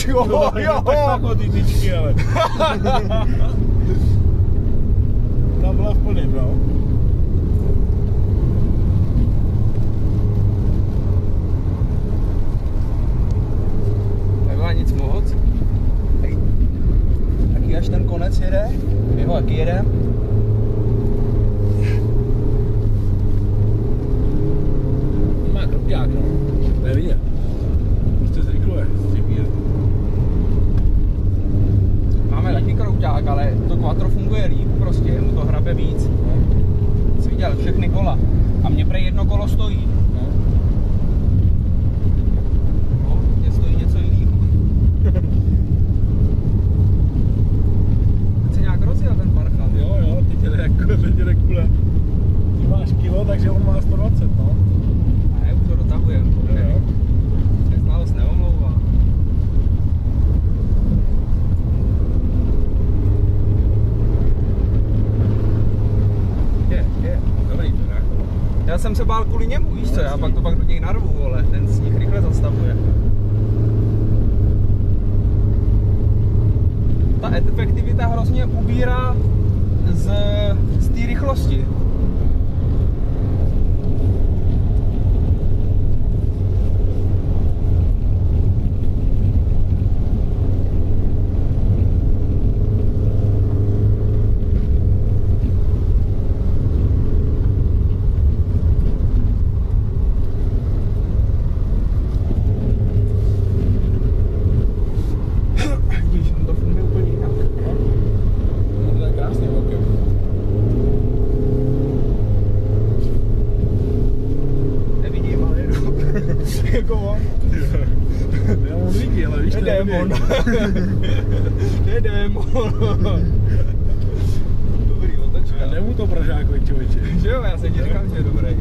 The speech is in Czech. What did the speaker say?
Jo. Tak o ty tyčky, ale. Ta byla v plném, no. Nebyla nic moc. Taky až ten konec jede. My ho taky jedem. Má kropťák, no. To je vidět. Prostě zrychluje. Máme taky krouťák, ale to quattro funguje líp, prostě mu to hrabe víc. Jsi viděl všechny kola. A mě prej jedno kolo stojí. No, mě stojí něco jiného. Teď se nějak rozjel ten Parchal. Jo, teď jede kule. Ty máš kilo, takže on má 120, no. A já už to dotahujem. Jo. Neznalost neomlouvá. Já jsem se bál kvůli němu, víš co, já pak to do něj narvu, vole, ten sníh rychle zastavuje. Ta efektivita hrozně ubírá z té rychlosti. Jako on. Já mám lidi, ale víš, to je démon. To je démon. Dobrý, otočka. Nemu to Pražákovi, člověče. Že jo, já se ti říkám, že je dobrý.